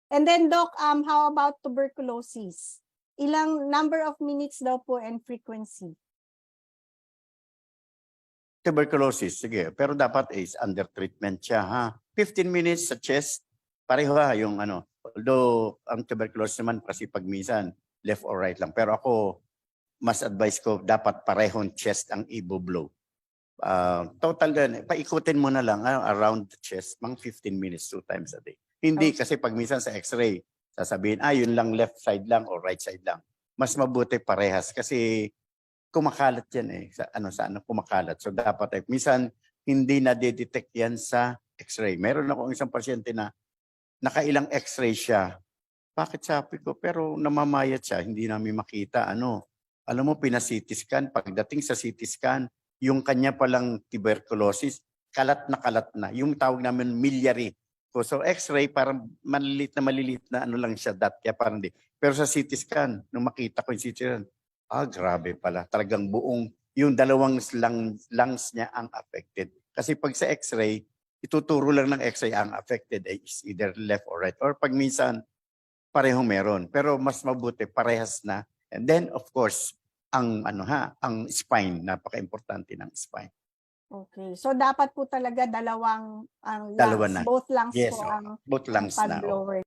And then Doc, how about tuberculosis? Ilang number of minutes daw po and frequency? Tuberculosis, sige. Pero dapat is under treatment siya, ha? 15 minutes sa chest, pareho ha yung ano. Although ang tuberculosis naman kasi pag minsan left or right lang. Pero ako, mas advice ko, dapat parehong chest ang i-blow. Total din, paikutin mo na lang around the chest, mga 15 minutes, 2 times a day. Hindi kasi pag minsan sa x-ray, sasabihin, yun lang left side lang or right side lang. Mas mabuti parehas kasi kumakalat yan sa ano kumakalat. So dapat minsan hindi na detect yan sa x-ray. Meron ako isang pasyente na nakailang x-ray siya. Bakit sabi ko? Pero namamayat siya, hindi namin makita Alam mo, pina-CT scan. Pagdating sa CT scan, yung kanya palang tuberculosis, kalat na. Yung tawag namin miliary. So x-ray, parang maliliit na lang siya, kaya parang di. Pero sa CT scan, nung makita ko yung CT scan, grabe pala. Talagang buong, yung dalawang lungs niya ang affected. Kasi pag sa x-ray, ituturo lang ng x-ray ang affected ay is either left or right. Or pag minsan, parehong meron. Pero mas mabuti, parehas na. And then, of course, ang spine, napaka-importante ng spine. Okay. So dapat po talaga dalawang lungs, Dalawa na. both lungs Yes, po ang both lungs na. pag-blower.